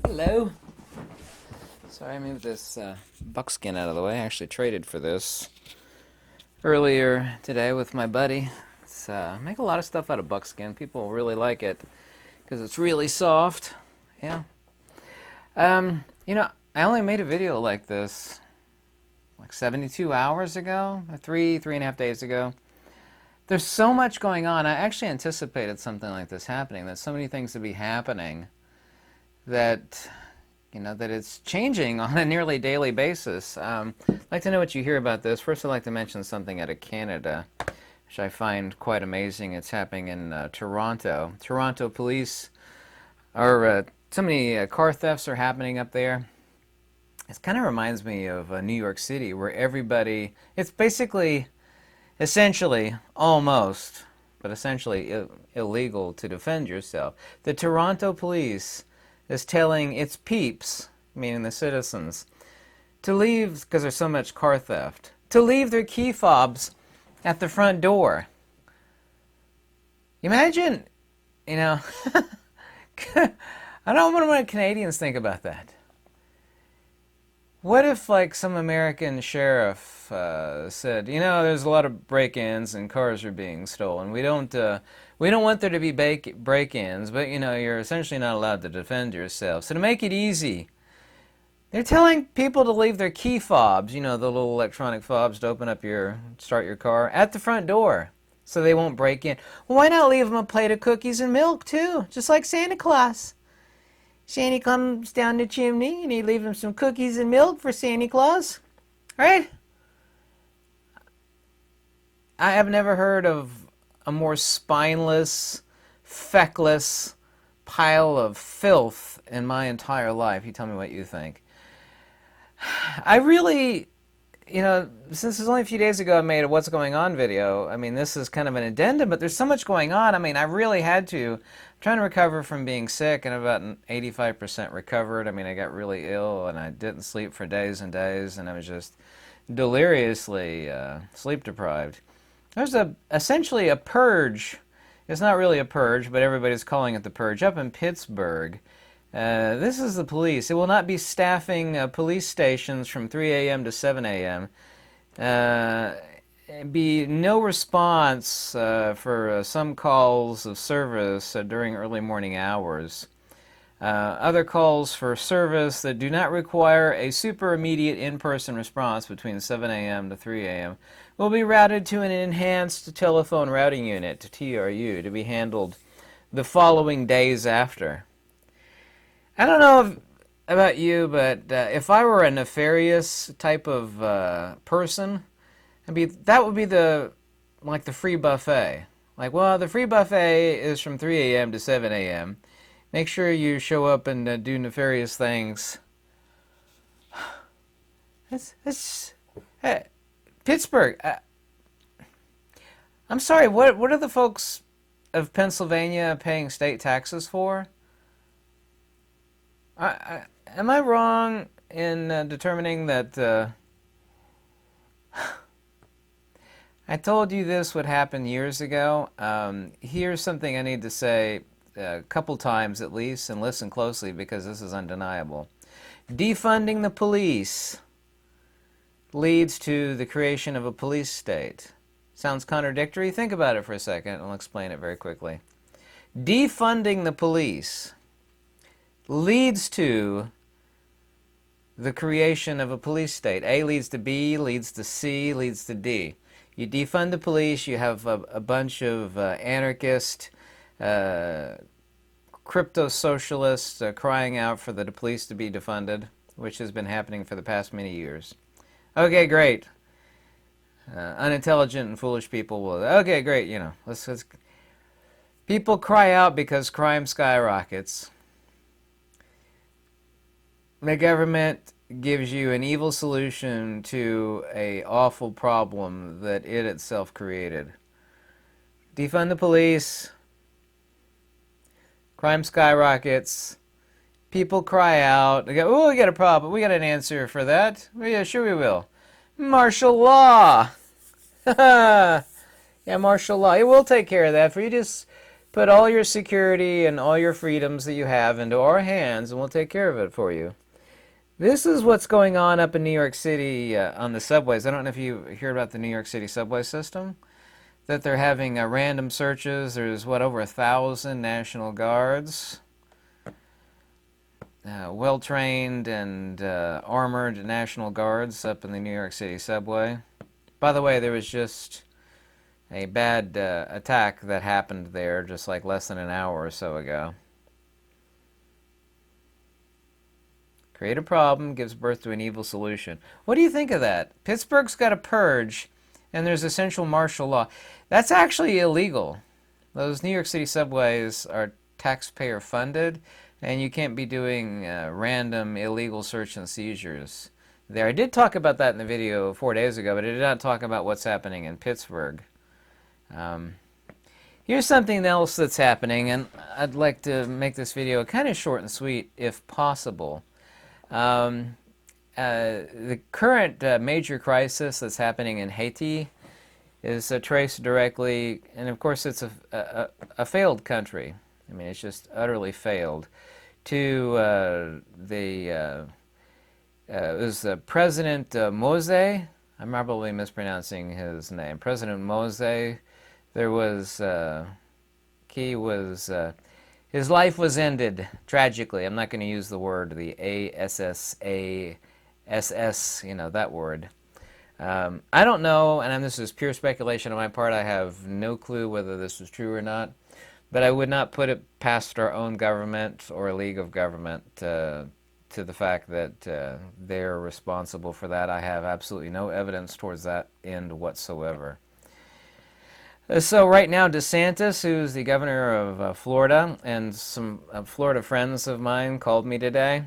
Hello. Sorry, I moved this buckskin out of the way. I actually traded for this earlier today with my buddy. It's make a lot of stuff out of buckskin. People really like it because it's really soft. Yeah. I only made a video like this like 72 hours ago, or three and a half days ago. There's so much going on. I actually anticipated something like this happening. There's so many things to be happening that that it's changing on a nearly daily basis. I'd like to know what you hear about this. First, I'd like to mention something out of Canada, which I find quite amazing. It's happening in Toronto. Toronto police are, so many car thefts are happening up there. It kind of reminds me of New York City, where everybody, it's basically, essentially, almost, but essentially illegal to defend yourself. The Toronto police is telling its peeps, meaning the citizens, to leave, because there's so much car theft, to leave their key fobs at the front door. Imagine, I don't know what Canadians think about that. What if, like, some American sheriff said, there's a lot of break-ins and cars are being stolen. We don't want there to be break-ins, but, you're essentially not allowed to defend yourself. So to make it easy, they're telling people to leave their key fobs, the little electronic fobs to start your car, at the front door so they won't break in. Well, why not leave them a plate of cookies and milk, too? Just like Santa Claus. Santa comes down the chimney and he leaves him some cookies and milk for Santa Claus. Right? I have never heard of a more spineless, feckless pile of filth in my entire life. You tell me what you think. I really, since it's only a few days ago I made a What's Going On video, this is kind of an addendum, but there's so much going on. I really had to. I'm trying to recover from being sick, and about 85% recovered. I got really ill, and I didn't sleep for days and days, and I was just deliriously sleep deprived. There's essentially a purge. It's not really a purge, but everybody's calling it the purge, up in Pittsburgh. This is the police. It will not be staffing police stations from 3 a.m. to 7 a.m. Be no response for some calls of service during early morning hours. Other calls for service that do not require a super immediate in-person response between 7 a.m. to 3 a.m. will be routed to an enhanced telephone routing unit, TRU, to be handled the following days after. I don't know about you, but if I were a nefarious type of person, that would be the free buffet. The free buffet is from 3 a.m. to 7 a.m. Make sure you show up and do nefarious things. Hey, Pittsburgh. I'm sorry. What are the folks of Pennsylvania paying state taxes for? Am I wrong in determining that? I told you this would happen years ago. Here's something I need to say a couple times at least, and listen closely because this is undeniable. Defunding the police leads to the creation of a police state. Sounds contradictory? Think about it for a second, and I'll explain it very quickly. Defunding the police leads to the creation of a police state. A leads to B, leads to C, leads to D. You defund the police, you have a bunch of anarchist, crypto-socialists crying out for the police to be defunded, which has been happening for the past many years. Okay, great. Unintelligent and foolish people will, okay, great, let's people cry out because crime skyrockets. The government gives you an evil solution to an awful problem that it itself created. Defund the police. Crime skyrockets. People cry out. They go, oh, we got a problem. We got an answer for that. Well, yeah, sure we will. Martial law. Yeah, martial law. It will take care of that for you. Just put all your security and all your freedoms that you have into our hands, and we'll take care of it for you. This is what's going on up in New York City on the subways. I don't know if you hear about the New York City subway system, that they're having random searches. There's, what, over 1,000 National Guards, well-trained and armored National Guards up in the New York City subway. By the way, there was just a bad attack that happened there just like less than an hour or so ago. Create a problem, gives birth to an evil solution. What do you think of that? Pittsburgh's got a purge, and there's essential martial law. That's actually illegal. Those New York City subways are taxpayer funded, and you can't be doing random illegal search and seizures there. I did talk about that in the video 4 days ago, but I did not talk about what's happening in Pittsburgh. Here's something else that's happening, and I'd like to make this video kind of short and sweet if possible. The current major crisis that's happening in Haiti is traced directly, and of course it's a failed country. I mean, it's just utterly failed, to it was President Mose. I'm probably mispronouncing his name. President Mose. There was, his life was ended tragically. I'm not going to use the word, the ASSASS, you know, that word. I don't know, and this is pure speculation on my part. I have no clue whether this is true or not, but I would not put it past our own government or a league of government to the fact that they're responsible for that. I have absolutely no evidence towards that end whatsoever. So right now, DeSantis, who's the governor of Florida, and some Florida friends of mine called me today.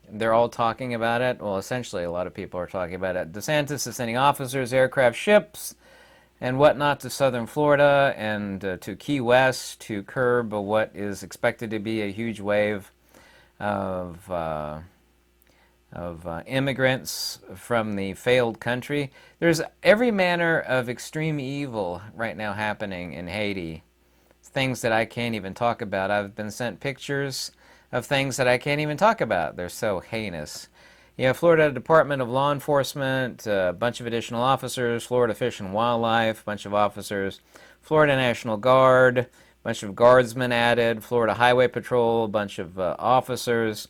They're all talking about it. Well, essentially, a lot of people are talking about it. DeSantis is sending officers, aircraft, ships, and whatnot to southern Florida and to Key West to curb what is expected to be a huge wave of immigrants from the failed country. There's every manner of extreme evil right now happening in Haiti. Things that I can't even talk about. I've been sent pictures of things that I can't even talk about. They're so heinous. You know, Florida Department of Law Enforcement, a bunch of additional officers, Florida Fish and Wildlife, a bunch of officers, Florida National Guard, a bunch of guardsmen added, Florida Highway Patrol, a bunch of officers.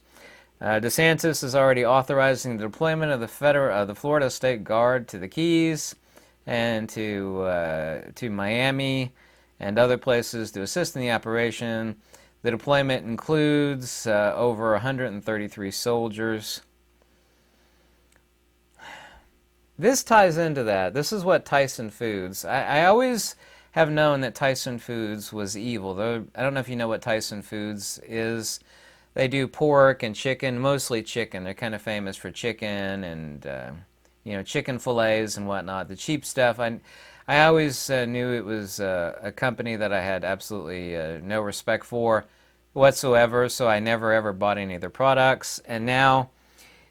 DeSantis is already authorizing the deployment of the Florida State Guard to the Keys and to Miami and other places to assist in the operation. The deployment includes over 133 soldiers. This ties into that. This is what Tyson Foods. I always have known that Tyson Foods was evil. Though I don't know if you know what Tyson Foods is. They do pork and chicken, mostly chicken. They're kind of famous for chicken and you know, chicken fillets and whatnot. The cheap stuff. I always knew it was a company that I had absolutely no respect for whatsoever. So I never ever bought any of their products. And now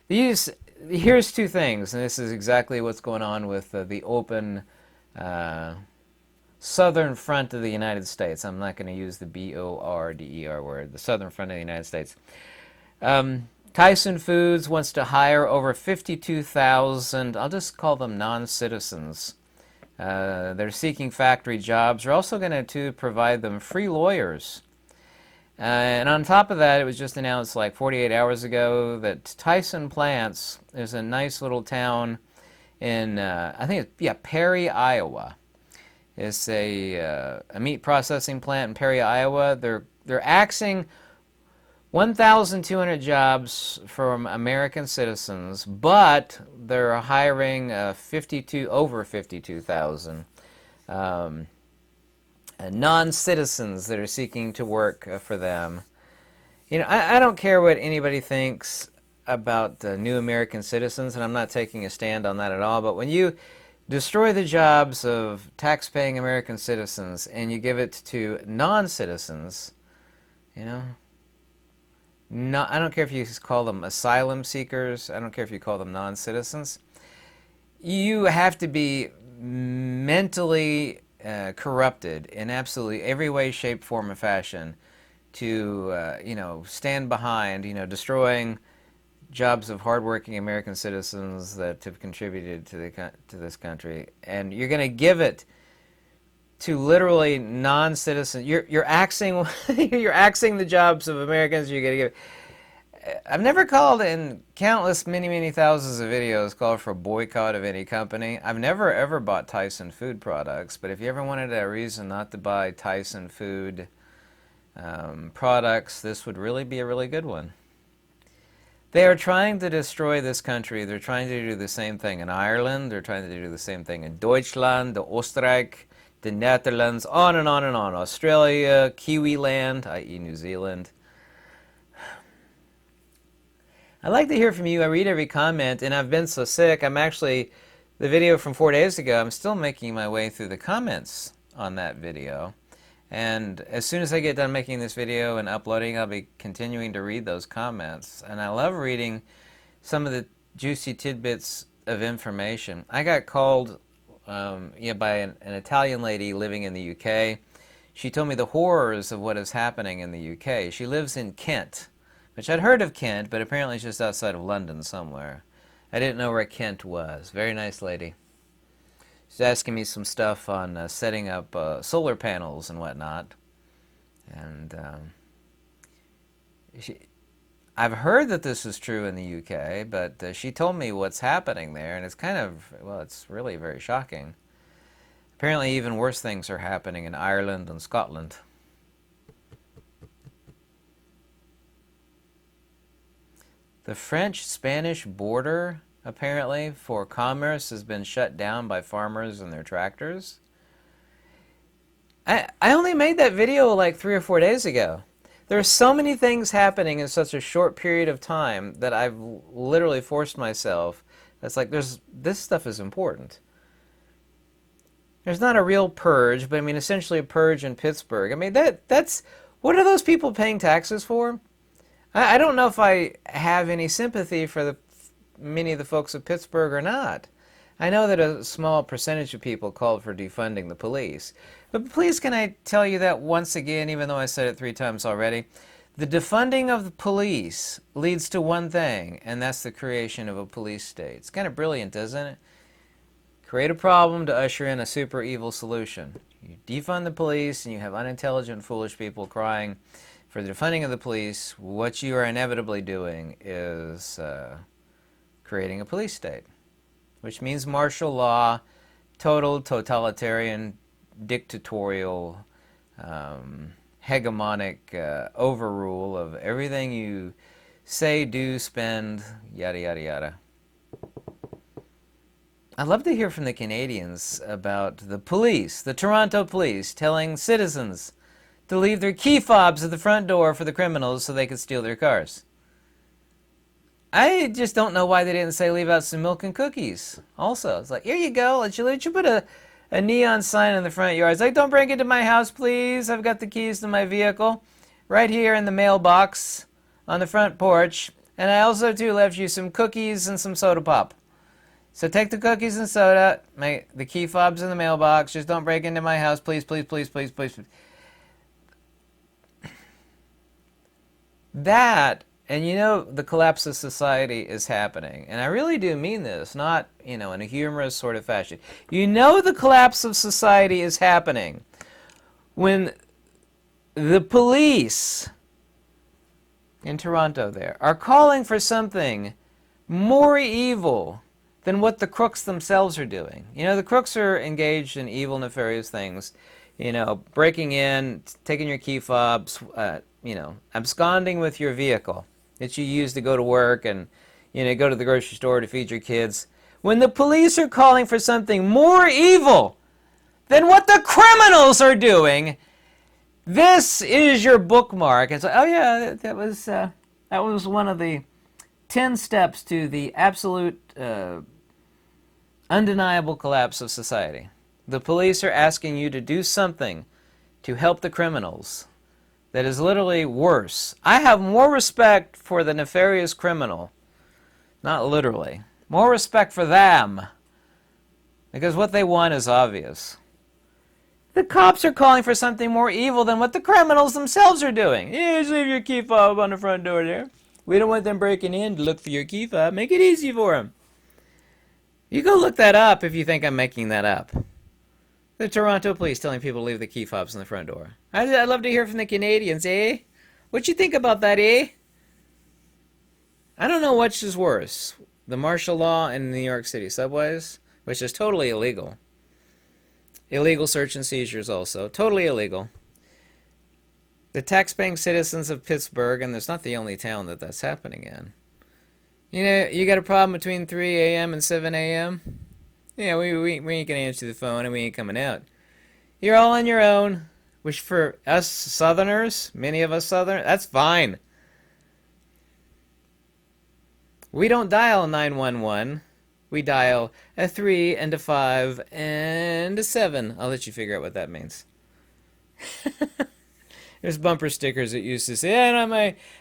here's two things, and this is exactly what's going on with the open southern front of the United States. I'm not going to use the B-O-R-D-E-R word, the southern front of the United States. Tyson Foods wants to hire over 52,000, I'll just call them non-citizens. They're seeking factory jobs. They're also going to provide them free lawyers. And on top of that, it was just announced like 48 hours ago that Tyson Plants is a nice little town in, I think it's, Perry, Iowa. It's a meat processing plant in Perry, Iowa. They're axing 1,200 jobs from American citizens, but they're hiring over 52,000 non-citizens that are seeking to work for them. You know, I don't care what anybody thinks about new American citizens, and I'm not taking a stand on that at all, but when you destroy the jobs of tax-paying American citizens and you give it to non-citizens, you know, I don't care if you call them asylum seekers, I don't care if you call them non-citizens, you have to be mentally corrupted in absolutely every way, shape, form, or fashion to, stand behind, destroying jobs of hardworking American citizens that have contributed to this country, and you're going to give it to literally non-citizens. You're axing you're axing the jobs of Americans. You're going to give. I've never called in countless many thousands of videos called for a boycott of any company. I've never ever bought Tyson food products, but if you ever wanted a reason not to buy Tyson food products, this would really be a really good one. They are trying to destroy this country. They're trying to do the same thing in Ireland. They're trying to do the same thing in Deutschland, the Oostenrijk, the Netherlands, on and on and on. Australia, Kiwiland, i.e. New Zealand. I'd like to hear from you. I read every comment, and I've been so sick. The video from 4 days ago, I'm still making my way through the comments on that video. And as soon as I get done making this video and uploading, I'll be continuing to read those comments. And I love reading some of the juicy tidbits of information. I got called by an Italian lady living in the UK. She told me the horrors of what is happening in the UK. She lives in Kent, which I'd heard of Kent, but apparently it's just outside of London somewhere. I didn't know where Kent was. Very nice lady. She's asking me some stuff on setting up solar panels and whatnot. And I've heard that this is true in the UK, but she told me what's happening there, and it's it's really very shocking. Apparently even worse things are happening in Ireland and Scotland. The French-Spanish border, apparently, for commerce has been shut down by farmers and their tractors. I only made that video like 3 or 4 days ago. There are so many things happening in such a short period of time that I've literally forced myself. It's like this stuff is important. There's not a real purge, but I mean essentially a purge in Pittsburgh. I mean that's what are those people paying taxes for? I don't know if I have any sympathy for many of the folks of Pittsburgh or not. I know that a small percentage of people called for defunding the police. But please can I tell you that once again, even though I said it 3 times already, the defunding of the police leads to one thing, and that's the creation of a police state. It's kind of brilliant, isn't it? Create a problem to usher in a super evil solution. You defund the police and you have unintelligent, foolish people crying for the defunding of the police. What you are inevitably doing is creating a police state, which means martial law, total totalitarian, dictatorial, hegemonic overrule of everything you say, do, spend, yada, yada, yada. I'd love to hear from the Canadians about the police, the Toronto police, telling citizens to leave their key fobs at the front door for the criminals so they could steal their cars. I just don't know why they didn't say leave out some milk and cookies. Also, it's like, here you go. Let you put a neon sign in the front yard. It's like, don't break into my house, please. I've got the keys to my vehicle right here in the mailbox on the front porch. And I also, too, left you some cookies and some soda pop. So take the cookies and soda, the key fobs in the mailbox. Just don't break into my house, please, please, please, please, please. That, and the collapse of society is happening. And I really do mean this, not, in a humorous sort of fashion. The collapse of society is happening when the police in Toronto there are calling for something more evil than what the crooks themselves are doing. The crooks are engaged in evil, nefarious things. Breaking in, taking your key fobs, absconding with your vehicle that you use to go to work and, go to the grocery store to feed your kids. When the police are calling for something more evil than what the criminals are doing, this is your bookmark. It's like, oh yeah, that was one of the 10 steps to the absolute undeniable collapse of society. The police are asking you to do something to help the criminals that is literally worse. I have more respect for the nefarious criminal, not literally, more respect for them, because what they want is obvious. The cops are calling for something more evil than what the criminals themselves are doing. Yeah, just leave your key fob on the front door there. We don't want them breaking in to look for your key fob. Make it easy for them. You go look that up if you think I'm making that up. The Toronto police telling people to leave the key fobs on the front door. I'd love to hear from the Canadians, eh? What you think about that, eh? I don't know which is worse. The martial law in New York City subways, which is totally illegal. Illegal search and seizures also. Totally illegal. The tax-paying citizens of Pittsburgh, and there's not the only town that that's happening in. You know, you got a problem between 3 a.m. and 7 a.m.? Yeah, we ain't gonna answer the phone and we ain't coming out. You're all on your own. Which for us Southerners, many of us Southerners, that's fine. We don't dial 911. We dial a 3 and a 5 and a 7. I'll let you figure out what that means. There's bumper stickers that used to say,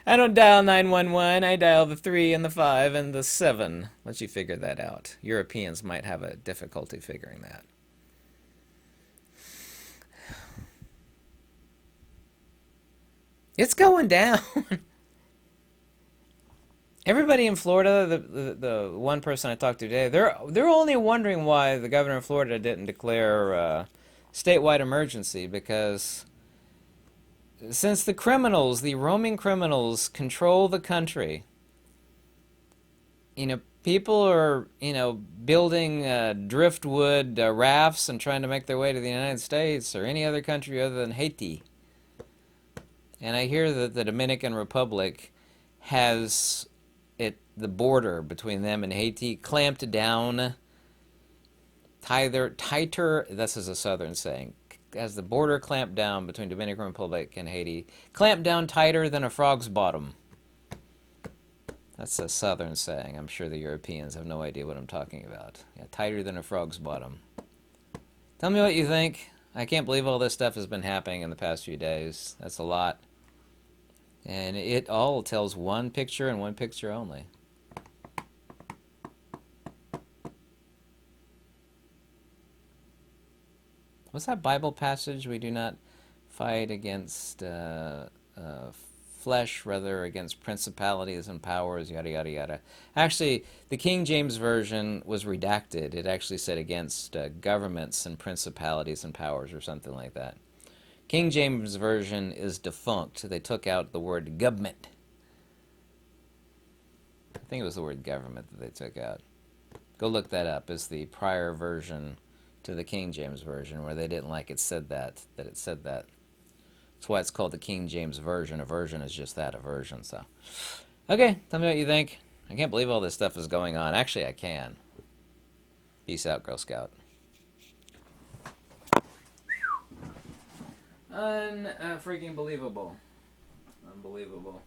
I don't dial 911, I dial the 3 and the 5 and the 7. Let you figure that out. Europeans might have a difficulty figuring that. It's going down. Everybody in Florida, the one person I talked to today, they're only wondering why the governor of Florida didn't declare statewide emergency, because since the criminals, the roaming criminals, control the country, people are, building driftwood rafts and trying to make their way to the United States or any other country other than Haiti. And I hear that the Dominican Republic has the border between them and Haiti clamped down tighter, this is a southern saying, as the border clamped down between Dominican Republic and Haiti, clamped down tighter than a frog's bottom. That's a southern saying. I'm sure the Europeans have no idea what I'm talking about. Yeah, tighter than a frog's bottom. Tell me what you think. I can't believe all this stuff has been happening in the past few days. That's a lot. And it all tells one picture and one picture only. What's that Bible passage? We do not fight against flesh, rather against principalities and powers, yada, yada, yada. Actually, the King James Version was redacted. It actually said against governments and principalities and powers or something like that. King James Version is defunct. They took out the word government. I think it was the word government that they took out. Go look that up. It's the prior version to the King James Version where they didn't like it said that it said that. That's why it's called the King James Version. A version is just that, a version. So, okay, tell me what you think. I can't believe all this stuff is going on. Actually, I can. Peace out, Girl Scout. Freaking believable. Unbelievable.